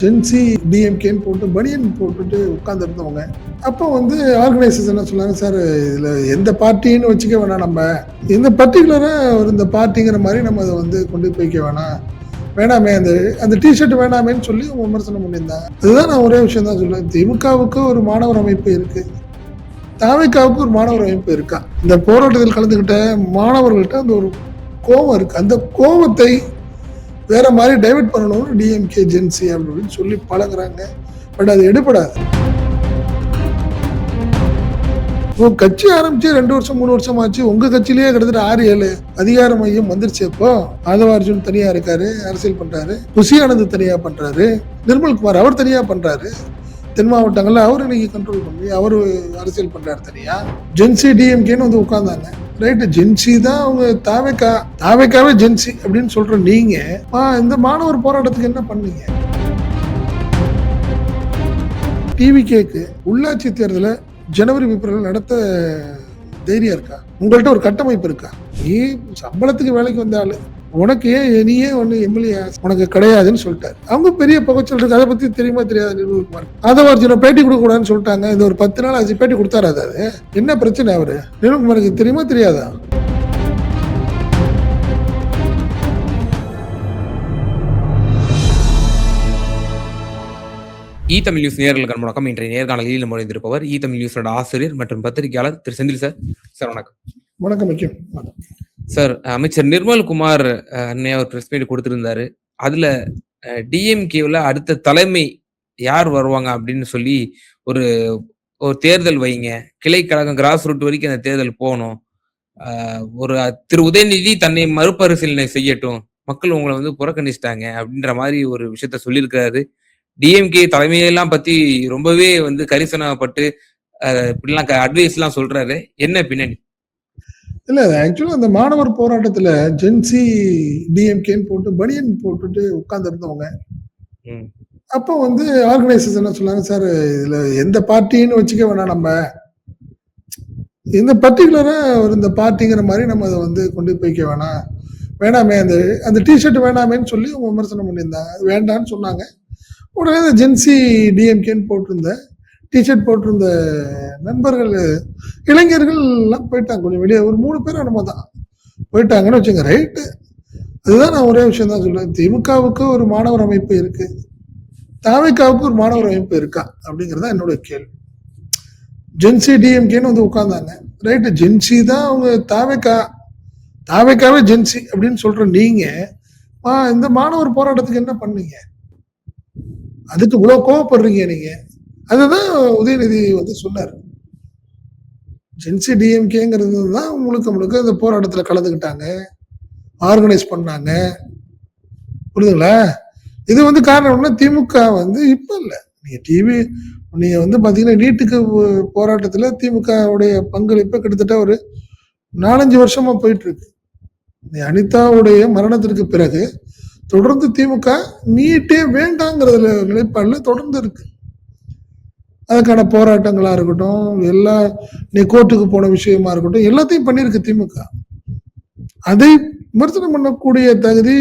Gen Z டிஎம்கேன்னு போட்டு பனியன் போட்டுட்டு உட்காந்துருந்தவங்க. அப்போ ஆர்கனைசர்ஸ் என்ன சொன்னாங்க, சார் இதில் எந்த பார்ட்டின்னு வச்சுக்க வேணாம், நம்ம இந்த பர்டிகுலராக இந்த பார்ட்டிங்கிற மாதிரி நம்ம அதை கொண்டு போய்க்க வேணாமே, அந்த டிஷர்ட் வேணாமேன்னு சொல்லி விமர்சனம் பண்ணியிருந்தாங்க. அதுதான் நான் ஒரே விஷயம் தான் சொல்லுவேன், திமுகவுக்கு ஒரு மாணவர் அமைப்பு இருக்கு, தாவேக்காவுக்கு ஒரு மாணவர் அமைப்பு இருக்கா. இந்த போராட்டத்தில் கலந்துக்கிட்ட மாணவர்கள்ட்ட அந்த ஒரு கோபம் இருக்கு. அந்த கோபத்தை வேற மாதிரி டைவெர்ட் பண்ணணும்னு டிஎம்கே ஜென்சி அப்படின்னு சொல்லி பழகுறாங்க. பட் அது எடுபடாது. கட்சி ஆரம்பிச்சு 2 வருஷம் 3 வருஷம் ஆச்சு. உங்க கட்சியிலேயே கிட்டத்தட்ட 6-7 அதிகார மையம் வந்துருச்சு. அப்போ ஆதவ அர்ஜுன் தனியா இருக்காரு, அரசியல் பண்றாரு. புஷியானந்த் தனியா பண்றாரு, நிர்மல்குமார் அவர் தனியா பண்றாரு. தென் மாவட்டங்கள்ல அவரு இன்னைக்கு கண்ட்ரோல் பண்ணி அவரு அரசியல் பண்றாரு தனியா. ஜென்சி டிஎம்கேன்னு உட்கார்ந்தாங்க. ரைட்டு, ஜென்சி தான் அவங்க தாவேக்காவே ஜென்சி அப்படின்னு சொல்ற நீங்க இந்த மாணவர் போராட்டத்துக்கு என்ன பண்ணீங்க? டிவிகேக்கு உள்ளாட்சி தேர்தலை ஜனவரி பிப்ரவரி நடத்த தைரியம் இருக்கா? உங்கள்கிட்ட ஒரு கட்டமைப்பு இருக்கா? நீ சம்பளத்துக்கு வேலைக்கு வந்தாலு உனக்கு ஏன் நீயே எம்எல்ஏ உனக்கு கிடையாதுன்னு சொல்லிட்டாரு. அவங்க பெரிய புகைச்சல் இருக்கு, அதை பத்தி தெரியுமா தெரியாது நிர்மல்குமார். ஆதவர்ஜுன பேட்டி கொடுக்க கூடாதுன்னு சொல்லிட்டாங்க. இந்த ஒரு 10 நாள் ஆச்சு, பேட்டி கொடுத்தாரு. அது என்ன பிரச்சனை? அவரு நிர்மல்குமாருக்கு தெரியுமா தெரியாதா? தமிழ் நியூஸ் நேயர்களுக்கு வணக்கம். இன்றைய நேர்காணலில் நுழைந்திருப்பவர் தமிழ் நியூஸோட ஆசிரியர் மற்றும் பத்திரிகையாளர் திரு செந்தில் சார். சார் வணக்கம். வணக்கம் சார். அமைச்சர் நிர்மல்குமார் அன்னைய ஒரு பிரஸ் மீட் கொடுத்திருந்தாரு. அதுல டிஎம்கேல அடுத்த தலைமை யார் வருவாங்க அப்படின்னு சொல்லி ஒரு தேர்தல் வைங்க, கிளை கழகம் கிராஸ் ரூட் வரைக்கும் அந்த தேர்தல் போகணும், ஒரு திரு உதயநிதி தன்னை மறுபரிசீலனை செய்யட்டும், மக்கள் உங்களை புறக்கணிச்சிட்டாங்க அப்படின்ற மாதிரி ஒரு விஷயத்த சொல்லியிருக்கிறாரு. டிஎம்கே தலைமையெல்லாம் பத்தி ரொம்பவே கரிசனப்பட்டு இப்படிலாம் அட்வைஸ் எல்லாம் சொல்றாரு. என்ன பின்னணி? இல்ல, ஆக்சுவலா அந்த மாணவர் போராட்டத்துல ஜென்சி டிஎம்கேன்னு போட்டு பனியன் போட்டுட்டு உட்கார்ந்து இருந்தவங்க. அப்போ ஆர்கனைசர்ஸ் என்ன சொன்னாங்க, சார் இதுல எந்த பார்ட்டின்னு வச்சுக்க வேணாம், நம்ம இந்த பர்டிகுலரா இந்த பார்ட்டிங்கிற மாதிரி நம்ம அதை கொண்டு போய்க்க வேணாமே, அந்த டிஷர்ட் வேணாமேன்னு சொல்லி விமர்சனம் பண்ணியிருந்தாங்க. அது வேண்டான்னு சொன்னாங்க. உடனே அந்த ஜென்சி டிஎம்கேன்னு போட்டிருந்த டிஷர்ட் போட்டிருந்த நண்பர்கள், இளைஞர்கள் எல்லாம் போயிட்டாங்க. கொஞ்சம் வெளியே ஒரு 3 பேர் நம்ம தான் போயிட்டாங்கன்னு வச்சுங்க. ரைட்டு, அதுதான் நான் ஒரே விஷயம் தான் சொல்லுவேன், திமுகவுக்கு ஒரு மாணவர் அமைப்பு இருக்கு, தாவேக்காவுக்கு ஒரு மாணவர் அமைப்பு இருக்கா அப்படிங்கிறதா என்னோட கேள்வி. ஜென்சி டிஎம்கேன்னு உட்கார்ந்தாங்க. ரைட்டு, ஜென்சி தான் அவங்க தாவேக்காவே ஜென்சி அப்படின்னு சொல்ற நீங்க இந்த மாணவர் போராட்டத்துக்கு என்ன பண்ணீங்க? அதுக்கு இவ்வளவு கோவப்படுறீங்க நீங்க. அதுதான் உதயநிதி சொன்னார். ஜென்சி டிஎம்கேங்கிறது தான் முழுக்க இந்த போராட்டத்துல கலந்துக்கிட்டாங்க, ஆர்கனைஸ் பண்ணாங்க. புரியுதுங்களா? இது காரணம் என்ன? திமுக இப்ப இல்ல, நீங்க பாத்தீங்கன்னா நீட்டுக்கு போராட்டத்துல திமுகவுடைய பங்களிப்பு கிட்டத்தட்ட ஒரு 4-5 வருஷமா போயிட்டு இருக்கு. அனிதாவுடைய மரணத்திற்கு பிறகு தொடர்ந்து திமுக நீட்டே வேண்டாங்கிறதுல நிலைப்பாடுல தொடர்ந்து இருக்கு. அதுக்கான போராட்டங்களா இருக்கட்டும், நீ கோர்ட்டுக்கு போன விஷயமா இருக்கட்டும், எல்லாத்தையும் பண்ணிருக்கு திமுக. அதை விமர்சனம் பண்ணக்கூடிய தகுதி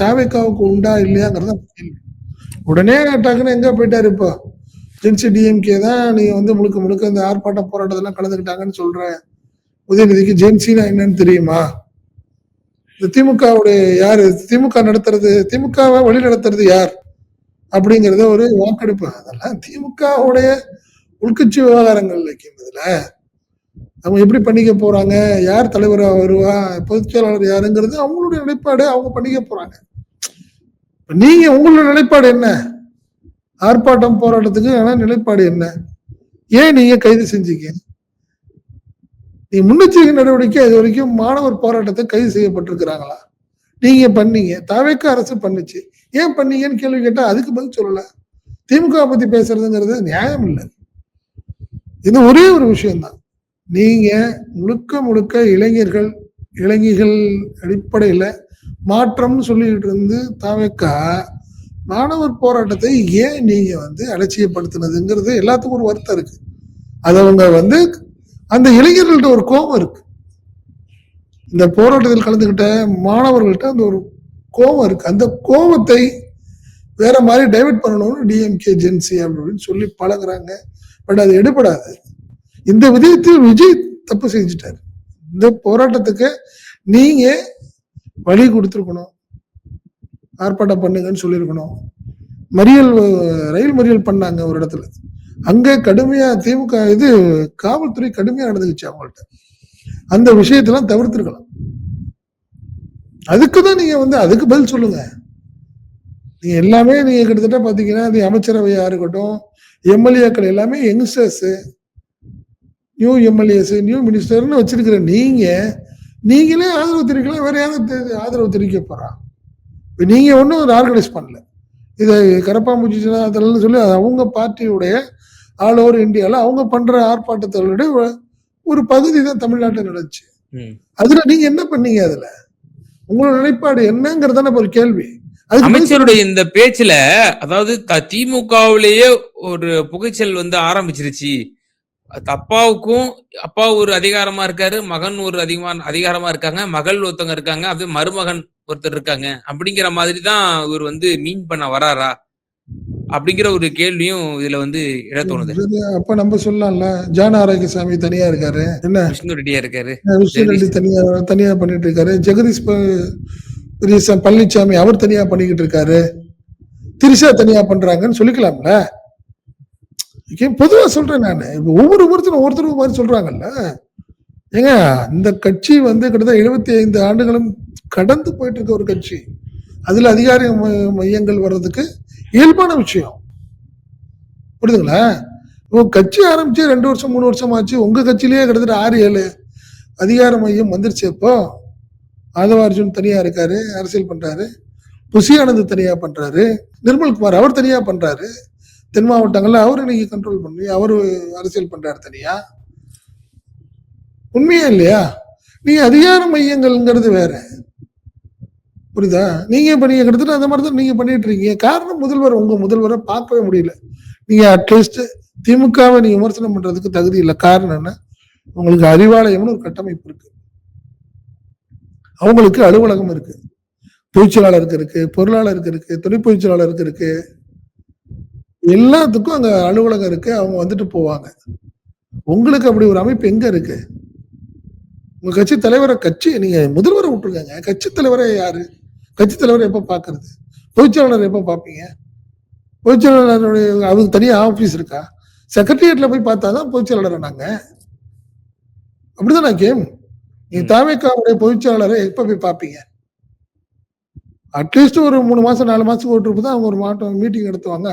தாவேக்காவுக்கு உண்டா இல்லையாங்கிறத கேள்வி. உடனே டக்குன்னு எங்க போயிட்டாரு? இப்போ ஜென்சி டிஎம்கே தான் நீ முழுக்க இந்த ஆர்ப்பாட்ட போராட்டத்தெல்லாம் கலந்துக்கிட்டாங்கன்னு சொல்ற உதயநிதிக்கு ஜென்சினா என்னன்னு தெரியுமா? இந்த திமுகவுடைய யாரு திமுக நடத்துறது, திமுகவை வழி நடத்துறது யார் அப்படிங்கறத ஒரு வாக்கெடுப்பு. அதெல்லாம் திமுகவுடைய உள்கட்சி விவகாரங்கள் வைக்கிறதுல அவங்க எப்படி பண்ணிக்க போறாங்க, யார் தலைவராக வருவா, பொதுச் செயலாளர் யாருங்கிறது அவங்களுடைய நிலைப்பாடு, அவங்க பண்ணிக்க போறாங்க. நீங்க உங்களோட நிலைப்பாடு என்ன? ஆர்ப்பாட்டம் போராட்டத்துக்கு நிலைப்பாடு என்ன? ஏன் நீங்க கைது செஞ்சீங்க? நீ முன்னெச்சரிக்கை நடவடிக்கை இது வரைக்கும் மாணவர் போராட்டத்தை கைது செய்யப்பட்டிருக்கிறாங்களா? நீங்க பண்ணீங்க, தாவேக்கா அரசு பண்ணுச்சு, ஏன் பண்ணீங்கன்னு கேள்வி கேட்டா அதுக்கு பதில் சொல்லல. திமுக பத்தி பேசுறதுங்கிறது நியாயம் இல்லை. இது ஒரே ஒரு விஷயம்தான், நீங்க முழுக்க இளைஞர்கள் அடிப்படையில மாற்றம்னு சொல்லிட்டு இருந்து தாவேக்கா மாணவர் போராட்டத்தை ஏன் நீங்க அலட்சியப்படுத்தினதுங்கிறது எல்லாத்துக்கும் ஒரு வருத்தம் இருக்கு. அது அவங்க அந்த இளைஞர்கள்ட்ட ஒரு கோபம் இருக்கு. இந்த போராட்டத்தில் கலந்துகிட்ட மாணவர்கள்ட்ட அந்த ஒரு கோபம் இருக்கு. அந்த கோபத்தை வேற மாதிரி டைவர்ட் பண்ணணும்னு டிஎம்கே ஜென்சி அப்படின்னு சொல்லி பழகுறாங்க. பட் அது எடுபடாது. இந்த விதத்தில் விஜய் தப்பு செஞ்சுட்டாரு. இந்த போராட்டத்துக்கு நீங்க வழி கொடுத்துருக்கணும், ஆர்ப்பாட்டம் பண்ணுங்கன்னு சொல்லியிருக்கணும். ரயில் மறியல் பண்ணாங்க ஒரு இடத்துல, அங்க கடுமையா திமுக காவல்துறை கடுமையா நடந்துச்சு அவங்கள்ட்ட. அந்த விஷயத்தெல்லாம் தவிர்த்திருக்கலாம். அதுக்குதான் நீங்க அதுக்கு பதில் சொல்லுங்க. நீங்க எல்லாமே நீங்க கிட்டத்தட்ட பாத்தீங்கன்னா அமைச்சரவையா இருக்கட்டும், எம்எல்ஏக்கள் எல்லாமே யங்ஸ்டர்ஸ், நியூ எம்எல்ஏஸ், நியூ மினிஸ்டர்னு வச்சிருக்கிற நீங்களே ஆதரவு தெரிவிக்கலாம். வேற யாரும் ஆதரவு தெரிவிக்க போறா? நீங்க ஒன்றும் ஒரு ஆர்கனைஸ் பண்ணல. இதை கரப்பாம்பூச்சி அதெல்லாம் சொல்லி அவங்க பார்ட்டியுடைய ஆல் ஓவர் இந்தியாவில் அவங்க பண்ற ஆர்ப்பாட்டத்தோட ஒரு பகுதி தான் தமிழ்நாட்டில் நடந்துச்சு. அதுல நீங்க என்ன பண்ணீங்க? அதுல உங்களோட நிலைப்பாடு என்னங்கிறதான ஒரு கேள்வி. அமைச்சருடைய இந்த பேச்சுல அதாவது திமுகவிலேயே ஒரு புகைச்சல் ஆரம்பிச்சிருச்சு. அப்பாவுக்கும் அப்பா ஒரு அதிகாரமா இருக்காரு, மகன் ஒரு அதிகாரமா இருக்காங்க, மகள் ஒருத்தவங்க இருக்காங்க, அது மருமகன் ஒருத்தர் இருக்காங்க. அப்படிங்கிற மாதிரிதான் இவர் மீன் பண்ண வராரா அப்படிங்கிற ஒரு கேள்வியும் இதுல இட தோணுது. அப்ப நம்ம சொல்லலாம்ல, ஜான் ஆரோக்கியசாமி தனியா இருக்காரு, என்ன விஷ்ணு ரெட்டியா இருக்காரு, விஷ்ணு ரெட்டி தனியா பண்ணிட்டு இருக்காரு, ஜெகதீஷ் பழனிசாமி அவர் தனியா பண்ணிக்கிட்டு இருக்காரு, திரிஷா தனியா பண்றாங்கன்னு சொல்லிக்கலாம்ல. பொதுவா சொல்றேன் நான். ஒவ்வொருத்தரும் மாதிரி சொல்றாங்கல்ல. ஏங்க அந்த கட்சி கிட்டத்தட்ட 75 ஆண்டுகளும் கடந்து போயிட்டு இருக்க ஒரு கட்சி. அதுல அதிகார மையங்கள் வர்றதுக்கு இயல்பான விஷயம். புரியுதுங்களா? கட்சி ஆரம்பிச்சு 2 வருஷம் 3 வருஷம் ஆச்சு. உங்க கட்சியிலேயே கிட்டத்தட்ட 6-7 அதிகார மையம் வந்துருச்சு. இப்போ ஆதவ அர்ஜுன் தனியா இருக்காரு, அரசியல் பண்றாரு. புசி ஆனந்த் தனியா பண்றாரு, நிர்மல்குமார் அவர் தனியா பண்றாரு, தென் மாவட்டங்கள்ல அவரு இன்னைக்கு கண்ட்ரோல் பண்ணி அவரு அரசியல் பண்றாரு தனியா. உண்மையா இல்லையா? நீங்க அதிகார மையங்கள்ங்கிறது வேற, புரியுதா? நீங்க கிட்டத்தட்ட அந்த மாதிரி தான் நீங்க பண்ணிட்டு இருக்கீங்க. காரணம் உங்க முதல்வரை பார்க்கவே முடியல. நீங்க அட்லீஸ்ட் திமுகவை நீங்க விமர்சனம் பண்றதுக்கு தகுதி இல்லை. காரணம் என்ன? உங்களுக்கு அறிவாலயம்னு ஒரு கட்டமைப்பு இருக்கு, அவங்களுக்கு அலுவலகம் இருக்கு, பொதுச்செயலாளருக்கு இருக்கு, பொருளாளருக்கு இருக்கு, துணை பொதுச்செயலாளருக்கு இருக்கு, எல்லாத்துக்கும் அங்க அலுவலகம் இருக்கு. அவங்க வந்துட்டு போவாங்க. உங்களுக்கு அப்படி ஒரு அமைப்பு எங்க இருக்கு? உங்க கட்சி தலைவரை நீங்க முதல்வரை விட்டுருக்காங்க. கட்சி தலைவரை யாரு? கட்சி தலைவரை எப்ப பாக்குறது? பொதுச்செயலாளர் எப்ப பாப்பீங்க? பொதுச்செயலாளருடைய அவருக்கு தனியா ஆபீஸ் இருக்கா? செக்ரட்டரியேட்ல போய் பார்த்தாதான் பொதுச்செயலாளர். நாங்க அப்படிதான் கேம். நீங்க தாவேக்காவுடைய பொதுச்செயலாளரை எப்ப போய் பாப்பீங்க? அட்லீஸ்ட் ஒரு 3 மாசம் 4 மாசத்துக்கு ஓட்டு தான் அவங்க ஒரு மீட்டிங் நடத்துவாங்க.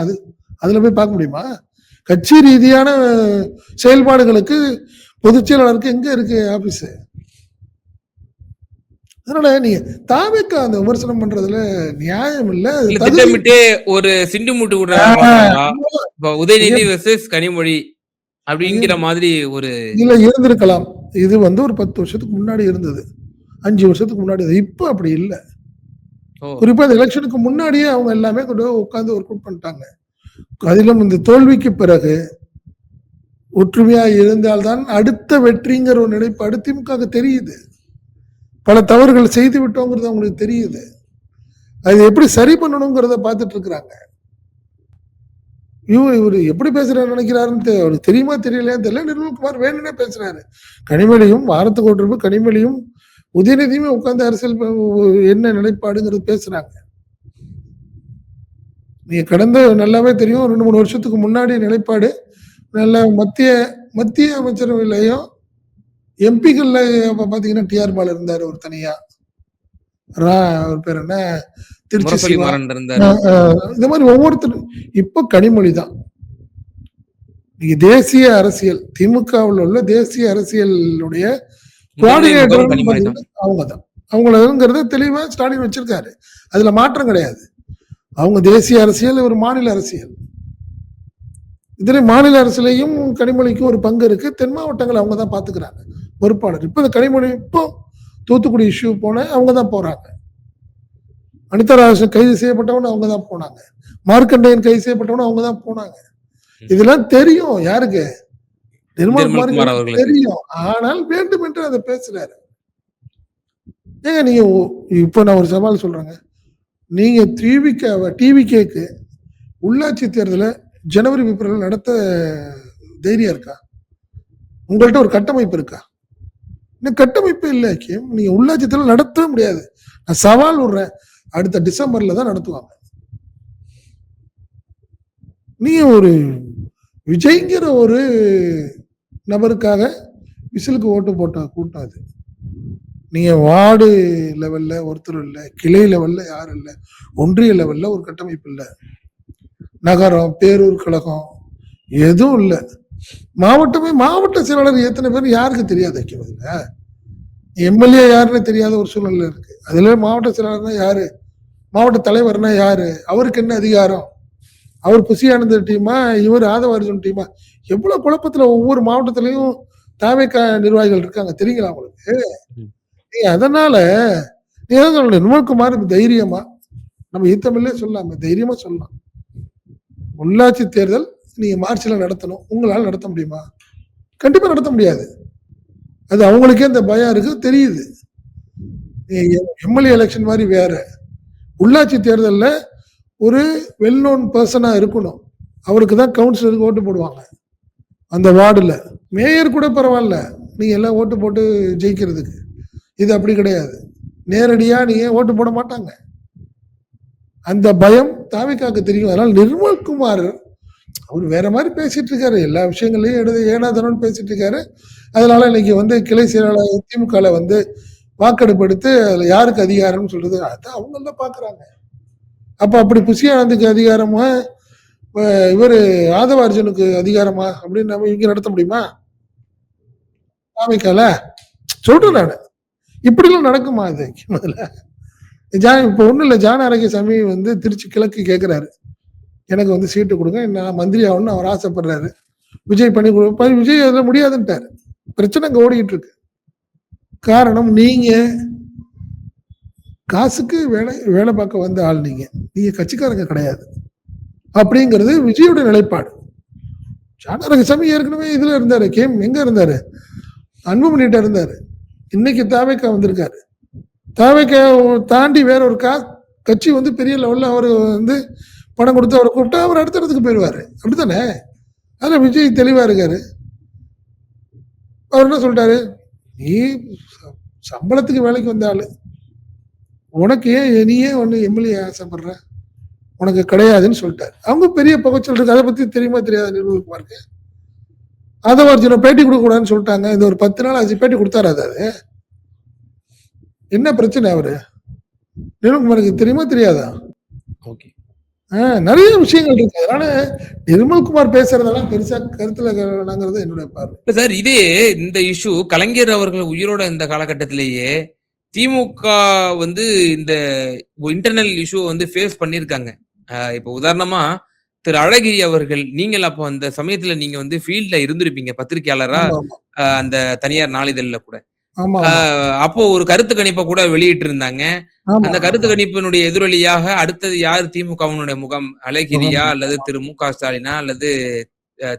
அதுல போய் பார்க்க முடியுமா? கட்சி ரீதியான செயல்பாடுகளுக்கு பொதுச்செயலாளருக்கு எங்க இருக்கு ஆபீஸ்? அதனால நீங்க தாவேக்கா அந்த விமர்சனம் பண்றதுல நியாயம் இல்ல. திட்டமிட்டே ஒரு சிண்டு மூட்டு விடுறாங்க. உதயநிதி வெர்சஸ் கனிமொழி அப்படிங்கிற மாதிரி ஒரு இல்ல இருந்திருக்கலாம். இது ஒரு 10 வருஷத்துக்கு முன்னாடி இருந்தது, 5 வருஷத்துக்கு முன்னாடி. இப்ப அப்படி இல்ல. குறிப்பா இந்த எலெக்ஷனுக்கு முன்னாடியே அவங்க எல்லாமே கூட உட்கார்ந்து ஒர்க் அவுட் பண்ணிட்டாங்க. அதிலும் இந்த தோல்விக்கு பிறகு ஒற்றுமையா இருந்தால்தான் அடுத்த வெற்றிங்கிற ஒரு நிலைப்பாடு திமுக தெரியுது. பல தவறுகள் செய்து விட்டோங்கிறது அவங்களுக்கு தெரியுது. அது எப்படி சரி பண்ணணுங்கிறத பார்த்துட்டு இருக்கிறாங்க. இவரு எப்படி பேசுறாரு நினைக்கிறாருன்னு அவருக்கு தெரியுமா தெரியலையா தெரியல. நிர்மல்குமார் வேணும்னே பேசுறாரு. கனிமொழியும் வாரத்துக்கு ஒரு ரூபாய் கனிமொழியும் உதயநிதியுமே உட்கார்ந்து அரசியல் என்ன நிலைப்பாடுங்கிறது பேசுறாங்க. நீங்க கடந்த நல்லாவே தெரியும், 2-3 வருஷத்துக்கு முன்னாடி நிலைப்பாடு நல்ல மத்திய அமைச்சரவையிலையும் எம்பிக்கள்ல பாத்தீங்கன்னா டிஆர் பாலு இருந்தாரு ஒரு தனியா, அவர் பேர் என்ன, திருச்சி இந்த மாதிரி ஒவ்வொருத்தரும். இப்ப கனிமொழி தான். நீங்க தேசிய அரசியல் திமுகவில் உள்ள தேசிய அரசியலுடைய கோஆர்டினேட்டர் அவங்கதான். அவங்களங்கிறத தெளிவா ஸ்டாலின் வச்சிருக்காரு. அதுல மாற்றம் கிடையாது. அவங்க தேசிய அரசியல், ஒரு மாநில அரசியல். இதுல மாநில அரசியலையும் கனிமொழிக்கும் ஒரு பங்கு இருக்கு. தென் மாவட்டங்கள் அவங்க தான் பாத்துக்கிறாங்க, பொறுப்பாளர். இப்ப இந்த கனிமொழி இப்போ தூத்துக்குடி இஷ்யூ போன அவங்க தான் போறாங்க. அனிதா ராஜன் கைது செய்யப்பட்டவன அவங்க தான் போனாங்க. மார்க்கண்டேயன் கைது செய்யப்பட்டவன அவங்க தான் போனாங்க. இதெல்லாம் தெரியும் யாருக்கு? நிர்மல்குமார் தெரியும். ஆனால் வேண்டும் என்று அதை பேசுறாரு. ஏங்க நீங்க இப்ப நான் ஒரு சவால் சொல்றேங்க. நீங்க டிவிகேக்கு உள்ளாட்சி தேர்தலை ஜனவரி பிப்ரவரி நடத்த தைரியம் இருக்கா? உங்கள்ட்ட ஒரு கட்டமைப்பு இருக்கா? இன்னும் கட்டமைப்பு இல்லை. நீங்க உள்ளாட்சி தேர்தல் நடத்தவே முடியாது. நான் சவால் விடுறேன், அடுத்த டிசம்பர்ல தான் நடத்துவாங்க. நீங்க ஒரு விஜய்ங்கிற ஒரு நபருக்காக விசிலுக்கு ஓட்டு போட்ட கூட்டம் அது. நீங்க வார்டு லெவல்ல ஒருத்தர் இல்லை, கிளை லெவல்ல யாரும் இல்லை, ஒன்றிய லெவல்ல ஒரு கட்டமைப்பு இல்லை, நகரம் பேரூர் கழகம் எதுவும் இல்லை. மாவட்ட செயலாளர் எத்தனை பேர் யாருக்கு தெரியாது வைக்கிறதுல. எம்எல்ஏ யாருன்னு தெரியாத ஒரு சூழ்நிலை இருக்கு. அதுல மாவட்ட செயலாளர்னா யாரு, மாவட்ட தலைவர்னா யாரு, அவருக்கு என்ன அதிகாரம், அவர் புசியானந்த டீமா, இவர் ஆதவார்ஜுன் டீமா, எவ்வளவு குழப்பத்துல ஒவ்வொரு மாவட்டத்திலையும் தாவேக்கா நிர்வாகிகள் இருக்காங்க தெரியுங்களா உங்களுக்கு? அதனால நிர்மல்குமார் தைரியமா, நம்ம ஈத்தமிழ்லே சொல்லாம தைரியமா சொல்லலாம், உள்ளாட்சி தேர்தல் நீங்க மார்ச்ல நடத்தணும். உங்களால நடத்த முடியுமா? கண்டிப்பா நடத்த முடியாது. அது அவங்களுக்கே அந்த பயம் இருக்கு, தெரியுது. எம்எல்ஏ எலெக்ஷன் மாதிரி வேற. உள்ளாட்சி தேர்தலில் ஒரு வெல் நோன் பர்சனா இருக்கணும். அவருக்கு தான் கவுன்சிலருக்கு ஓட்டு போடுவாங்க. அந்த வார்டுல மேயர் கூட பரவாயில்ல, நீங்க எல்லாம் ஓட்டு போட்டு ஜெயிக்கிறதுக்கு. இது அப்படி கிடையாது. நேரடியா நீங்க ஓட்டு போட மாட்டாங்க. அந்த பயம் தாவிக்காக்கு தெரியும். அதனால நிர்மல்குமார் அவர் வேற மாதிரி பேசிட்டு இருக்காரு, எல்லா விஷயங்களையும் எடுத்து ஏனாதனம்னு பேசிட்டு இருக்காரு. அதனால இன்னைக்கு கிளை செயலாளர் திமுக வாக்கெடுப்பு எடுத்து அதுல யாருக்கு அதிகாரம்னு சொல்றது, அதான் அவங்க எல்லாம் பாக்குறாங்க. அப்ப அப்படி புசியானந்துக்கு அதிகாரமா, இவரு ஆதவார்ஜுனுக்கு அதிகாரமா அப்படின்னு நம்ம இங்க நடத்த முடியுமா? தாமிக்கால சொல்றேன் நானு. இப்படிலாம் நடக்குமா? அது முதல்ல இப்ப ஒண்ணும் இல்ல, ஜான ஆரோக்கியசாமி திருச்சி கிழக்கு கேட்கிறாரு, எனக்கு சீட்டு கொடுங்க, நான் மந்திரி ஆகணும்னு அவர் ஆசைப்படுறாரு. விஜய் பண்ணி கொடுப்பாரு. விஜய் அதுல முடியாதுன்ட்டாரு. பிரச்சனை அங்க ஓடிக்கிட்டு இருக்கு. காரணம், நீங்க காசுக்கு வேலை பார்க்க வந்த ஆள், நீங்க கட்சிக்காரங்க கிடையாது அப்படிங்கிறது விஜயோட நிலைப்பாடு. ஜானரகசாமி ஏற்கனவே இதுல இருந்தாரு, எங்க இருந்தாரு, அன்புமணிட்ட இருந்தாரு. இன்னைக்கு தாவேக்கா வந்திருக்காரு. தாவேக்கா தாண்டி வேற ஒரு கட்சி பெரிய லெவல்ல அவரு பணம் கொடுத்து அவரை கூப்பிட்டா அவர் அடுத்த இடத்துக்கு போயிடுவாரு. அப்படித்தானே? அதுல விஜய் தெளிவா இருக்காரு. அவர் என்ன சொல்லிட்டாரு, நீ சம்பளத்துக்கு வேலைக்கு வந்த ஆளு, உனக்கு நீ ஏன் எம்எல்ஏ ஆசைப்படுற, உனக்கு கிடையாதுன்னு சொல்லிட்டாரு. அவங்க பெரிய புகைச்சல் இருக்கு. அதை பத்தி தெரியுமா தெரியாத நிர்மல்குமாருக்கு? ஆதவார்ஜுன பேட்டி கொடுக்க கூடாதுன்னு சொல்லிட்டாங்க. இது ஒரு 10 நாள் ஆச்சு, பேட்டி கொடுத்தாரு. அது என்ன பிரச்சனை? அவரு நிர்மல்குமாருக்கு தெரியுமா தெரியாதா? நிறைய விஷயங்கள் இருக்கு. அதனால நிர்மல்குமார் பேசுறதெல்லாம் பெருசா கருத்துல வேணாங்கிறது என்னுடைய பார்வை. சார், இதே இந்த இஷ்யூ கலைஞர் அவர்கள் உயிரோட இந்த காலகட்டத்திலேயே திமுக இந்த இன்டர்னல் இஷ்யூ ஃபேஸ் பண்ணிருக்காங்க. இப்ப உதாரணமா திரு அழகிரி அவர்கள், நீங்கள் அப்போ அந்த சமயத்துல நீங்க ஃபீல்ட்ல இருந்திருப்பீங்க, பத்திரிகையாளரா அந்த தனியார் நாளிதழ்ல கூட. அப்போ ஒரு கருத்து கணிப்பை கூட வெளியிட்டு இருந்தாங்க. அந்த கருத்து கணிப்பினுடைய எதிரொலியாக அடுத்தது யார் திமுகவினுடைய முகம், அழகிரியா அல்லது திரு மு.க. ஸ்டாலினா அல்லது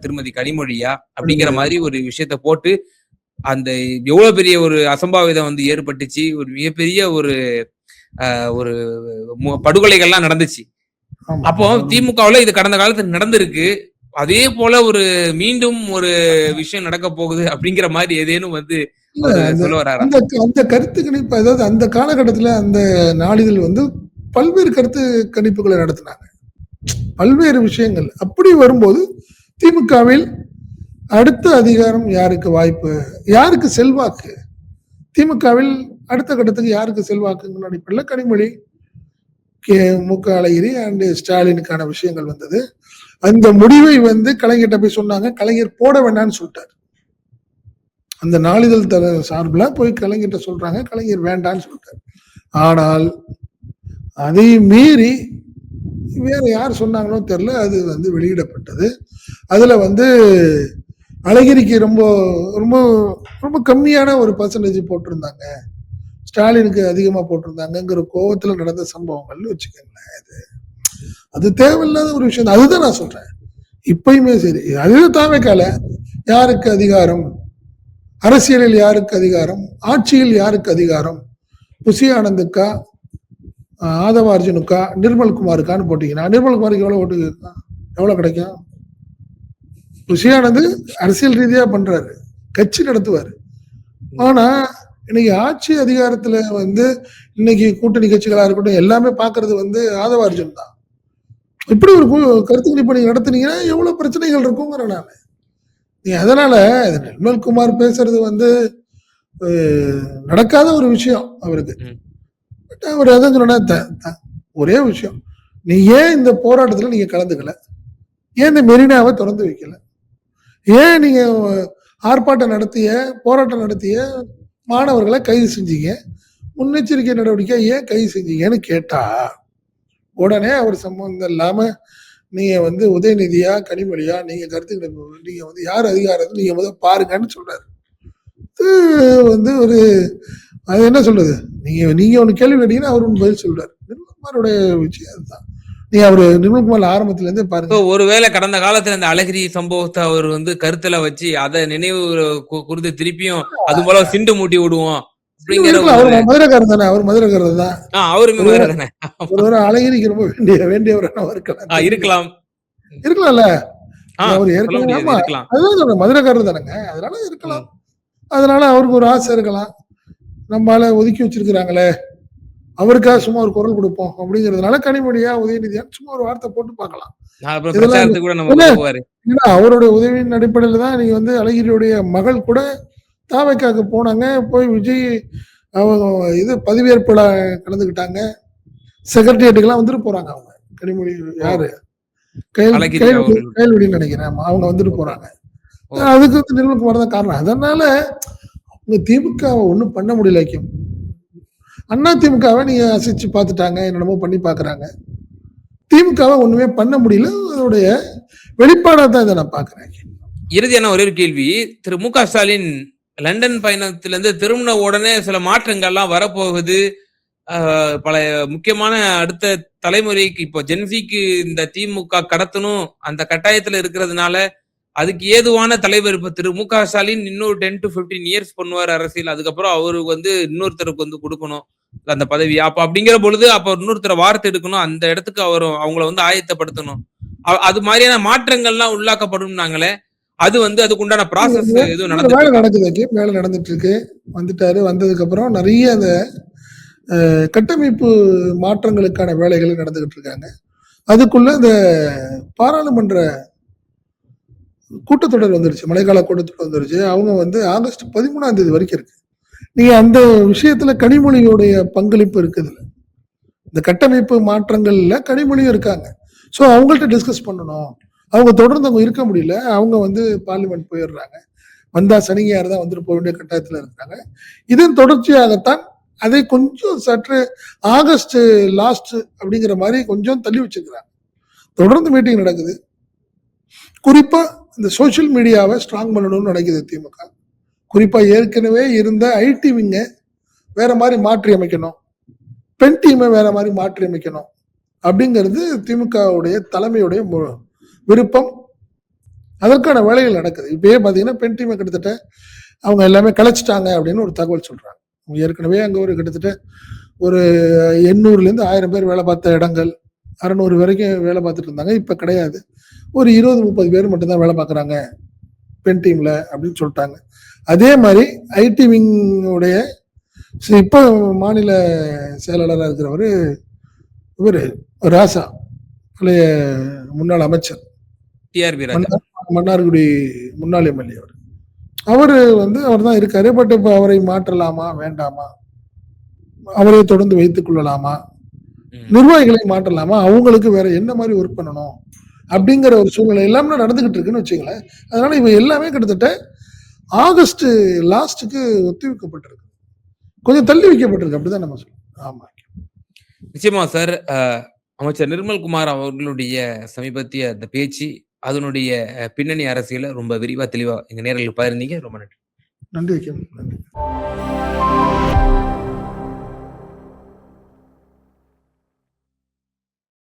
திருமதி கனிமொழியா அப்படிங்கிற மாதிரி ஒரு விஷயத்த போட்டு அந்த எவ்வளவு பெரிய ஒரு அசம்பாவிதம் ஏற்பட்டுச்சு. ஒரு மிகப்பெரிய ஒரு படுகொலைகள்லாம் நடந்துச்சு. அப்போ திமுகவுல இது கடந்த காலத்துல நடந்திருக்கு. அதே போல ஒரு மீண்டும் ஒரு விஷயம் நடக்க போகுது அப்படிங்கிற மாதிரி ஏதேனும் சொல்ல வர்றாரா? அந்த கருத்து கணிப்பு, அதாவது அந்த காலகட்டத்துல அந்த நாளிதழ் பல்வேறு கருத்து கணிப்புகளை நடத்தினாங்க, பல்வேறு விஷயங்கள். அப்படி வரும்போது திமுகவில் அடுத்த அதிகாரம் யாருக்கு வாய்ப்பு, யாருக்கு செல்வாக்கு, திமுகவில் அடுத்த கட்டத்துக்கு யாருக்கு செல்வாக்குங்கிற அடிப்படையில் கனிமொழி, மு.க. அழகிரி அண்ட் ஸ்டாலினுக்கான விஷயங்கள் வந்தது. அந்த முடிவை கலைஞர்கிட்ட போய் சொன்னாங்க. கலைஞர் போட வேண்டாம்னு சொல்லிட்டாரு. அந்த நாளிதழ் சார்பில் போய் கலைஞர்கிட்ட சொல்றாங்க, கலைஞர் வேண்டான்னு சொல்லிட்டாரு. ஆனால் அதை மீறி வேற யார் சொன்னாங்களோ தெரியல, அது வெளியிடப்பட்டது. அதுல அழகிரிக்கு ரொம்ப ரொம்ப ரொம்ப கம்மியான ஒரு பர்சன்டேஜ் போட்டிருந்தாங்க, ஸ்டாலினுக்கு அதிகமா போட்டிருந்தாங்கிற கோவத்துல நடந்த சம்பவங்கள்னு வச்சுக்கோங்களேன். அது தேவையில்லாத ஒரு விஷயம். அதுதான் நான் சொல்றேன். இப்பயுமே சரி, அதுதான் தாவேக்கால யாருக்கு அதிகாரம், அரசியலில் யாருக்கு அதிகாரம், ஆட்சியில் யாருக்கு அதிகாரம், புசி ஆனந்துக்கா, ஆதவ அர்ஜுனுக்கா, நிர்மல்குமாருக்கான்னு போட்டீங்கன்னா, நிர்மல்குமாருக்கு எவ்வளவு கிடைக்கும்? விஷயானது அரசியல் ரீதியா பண்றாரு, கட்சி நடத்துவாரு. ஆனா இன்னைக்கு ஆட்சி அதிகாரத்துல வந்து இன்னைக்கு கூட்டணி கட்சிகளா இருக்கட்டும் எல்லாமே பாக்குறது வந்து ஆதவ அர்ஜுன் தான். இப்படி ஒரு கருத்து கணிப்பு நீங்க நடத்துனீங்கன்னா எவ்வளவு பிரச்சனைகள் இருக்குங்கிறேன் நான். நீ அதனால நிர்மல்குமார் பேசுறது வந்து நடக்காத ஒரு விஷயம் அவருக்கு. அவர் அதான் சொன்ன ஒரே விஷயம், நீ ஏன் இந்த போராட்டத்துல நீங்க கலந்துக்கல? ஏன் இந்த மெரினாவை திறந்து வைக்கல? ஏன் நீங்க ஆர்ப்பாட்டம் நடத்திய போராட்டம் நடத்திய மாணவர்களை கைது செஞ்சீங்க? முன்னெச்சரிக்கை நடவடிக்கை ஏன் கைது செஞ்சீங்கன்னு கேட்டா உடனே அவர் சம்பந்தம் இல்லாம நீங்க வந்து உதயநிதியா கனிமொழியா நீங்க கருத்து நீங்க வந்து யார் அதிகாரத்தை நீங்க முதல் பாருங்கன்னு சொல்றாரு. வந்து ஒரு அது என்ன சொல்றது, நீங்க ஒண்ணு கேள்வி கேட்டீங்கன்னா அவர் ஒண்ணு பதில் சொல்றாரு. நிர்மல்குமாரோட விஷயம் அதுதான். நீ அவரு நிர்மல்குமார் ஆரம்பத்துல இருந்தே பாருங்க. ஒருவேளை கடந்த காலத்துல இந்த அழகிரி சம்பவத்தை அவர் வந்து கருத்துல வச்சு அதை நினைவு குறித்து திருப்பியும் அது போல சிண்டு மூட்டி விடுவோம் அவர் மதுரைக்காரர் தானே, அவர் மதுரைக்காரர் தான். அவருமே மதுரை தானே. ஒருவேளை அழகிரிக்கு ரொம்ப வேண்டியவராக இருக்கலாம் இருக்கலாம்ல. அவர் ஏற்கனவே அதுதான் சொல்றேன், மதுரைக்காரர் தானேங்க, அதனால இருக்கலாம். அதனால அவருக்கு ஒரு ஆசை இருக்கலாம், நம்மளால ஒதுக்கி வச்சிருக்கிறாங்களே அவருக்காக சும்மா ஒரு குரல் கொடுப்போம் அப்படிங்கிறதுனால கனிமொழியா உதயநிதியா சும்மா ஒரு வார்த்தை போட்டு பார்க்கலாம். அவருடைய உதவியின் அடிப்படையில தான் நீங்க வந்து அழகிரியுடைய மகள் கூட தாவைக்காக்கு போனாங்க, போய் விஜய் அவங்க இது பதவியேற்புல கலந்துக்கிட்டாங்க, செக்ரட்டரியேட்டுக்கெல்லாம் வந்துட்டு போறாங்க. அவங்க கனிமொழி யாரு கைல்வெடின்னு நினைக்கிறேன், அவங்க வந்துட்டு போறாங்க. அதுக்கு வந்து நிர்மல்குமார் தான் காரணம். அதனால அவங்க திமுக ஒன்றும் பண்ண முடியல. அண்ணா திமுகவை நீங்க அசைச்சு பார்த்துட்டாங்க, என்னென்னமோ பண்ணி பாக்குறாங்க. திமுகவை ஒண்ணுமே பண்ண முடியல, அதோடைய வெளிப்பாடா தான் இதை நான் பாக்குறேன். இறுதியான ஒரே ஒரு கேள்வி, திரு மு க ஸ்டாலின் லண்டன் பயணத்திலிருந்து திரும்பின உடனே சில மாற்றங்கள்லாம் வரப்போகுது, பல முக்கியமான அடுத்த தலைமுறைக்கு இப்போ ஜென்சிக்கு இந்த திமுக கடத்தணும் அந்த கட்டாயத்துல இருக்கிறதுனால அதுக்கு ஏதுவான தலைவர் இப்ப திரு மு க ஸ்டாலின் இன்னொரு 10 to 15 இயர்ஸ் பண்ணுவார் அரசியல், அதுக்கப்புறம் அவருக்கு வந்து இன்னொருத்தருக்கு வந்து கொடுக்கணும் அந்த பதவி. அப்ப அப்படிங்கிற பொழுது அப்ப இன்னொருத்தர வார்த்தை எடுக்கணும், அந்த இடத்துக்கு அவங்கள வந்து ஆயத்தப்படுத்தணும், அது மாதிரியான மாற்றங்கள்லாம் உள்ளாக்கப்படும் நாங்களே, அது வந்து அதுக்கு உண்டான ப்ராசஸ் எதுவும் நடக்குது, வேலை நடந்துட்டு இருக்கு. வந்துட்டாரு, வந்ததுக்கு அப்புறம் நிறைய அந்த கட்டமைப்பு மாற்றங்களுக்கான வேலைகள் நடந்துகிட்டு இருக்காங்க. அதுக்குள்ள இந்த பாராளுமன்ற கூட்டத்தொடர் வந்துருச்சு, மழைக்கால கூட்டத்தொடர் வந்துருச்சு. அவங்க வந்து ஆகஸ்ட் 13ஆம் தேதி வரைக்கும் இருக்கு. நீங்க அந்த விஷயத்துல கனிமொழியோடைய பங்களிப்பு இருக்குது, இந்த கட்டமைப்பு மாற்றங்கள்ல கனிமொழியும் இருக்காங்க. ஸோ அவங்கள்ட்ட டிஸ்கஸ் பண்ணணும். அவங்க தொடர்ந்து அவங்க இருக்க முடியல, அவங்க வந்து பார்லிமெண்ட் போயிடுறாங்க, வந்தா சனிஞாயிறு தான் வந்துட்டு போக வேண்டிய கட்டாயத்துல இருக்காங்க. இதன் தொடர்ச்சியாகத்தான் அதை கொஞ்சம் சற்று ஆகஸ்ட் லாஸ்ட் அப்படிங்கிற மாதிரி கொஞ்சம் தள்ளி வச்சிருக்கிறாங்க. தொடர்ந்து மீட்டிங் நடக்குது. குறிப்பா இந்த சோசியல் மீடியாவை ஸ்ட்ராங் பண்ணணும்னு நினைக்குது திமுக. குறிப்பா ஏற்கனவே இருந்த ஐடி விங்க வேற மாதிரி மாற்றி அமைக்கணும், பெண் டீமை வேற மாதிரி மாற்றி அமைக்கணும் அப்படிங்கிறது திமுகவுடைய தலைமையுடைய விருப்பம். அதற்கான வேலைகள் நடக்குது. இப்பயே பாத்தீங்கன்னா பெண் டீமை கிட்டத்தட்ட அவங்க எல்லாமே கலைச்சிட்டாங்க அப்படின்னு ஒரு தகவல் சொல்றாங்க. ஏற்கனவே அங்க ஒரு கிட்டத்தட்ட ஒரு 800லேருந்து 1000 பேர் வேலை பார்த்த இடங்கள் 600 வரைக்கும் வேலை பார்த்துட்டு இருந்தாங்க, இப்ப கிடையாது, ஒரு 20-30 பேர் மட்டும்தான் வேலை பார்க்குறாங்க பெண் டீம்ல அப்படின்னு சொல்லிட்டாங்க. அதே மாதிரி ஐடி விங்குடைய இப்போ மாநில செயலாளராக இருக்கிறவர் இவர் ராசா, பழைய முன்னாள் அமைச்சர், மன்னார்குடி முன்னாள் எம்எல்ஏ, அவர் வந்து அவர் தான் இருக்காரு. பட் இப்போ அவரை மாற்றலாமா வேண்டாமா, அவரை தொடர்ந்து வைத்துக் கொள்ளலாமா, நிர்வாகிகளை மாற்றலாமா, அவங்களுக்கு வேற என்ன மாதிரி ஒர்க் பண்ணணும் அப்படிங்கிற ஒரு சூழ்நிலை எல்லாமே நடந்துகிட்டு இருக்குன்னு வச்சுங்களேன். அதனால இவ எல்லாமே கிட்டத்தட்ட ஆகஸ்ட் லாஸ்ட்டுக்கு ஒத்திவைக்கப்பட்டிருக்கு, கொஞ்சம் தள்ளி வைக்கப்பட்டிருக்கு, அப்படிதான் நம்ம சொல்லணும். ஆமா, நிச்சயமா சார். அமைச்சர் நிர்மல்குமார் அவர்களுடைய சமீபத்திய அந்த பேச்சு, அதனுடைய பின்னணி அரசியல ரொம்ப விரிவா தெளிவா எங்க நேரத்தில் பகிர்ந்தீங்க. ரொம்ப நன்றி. நன்றி.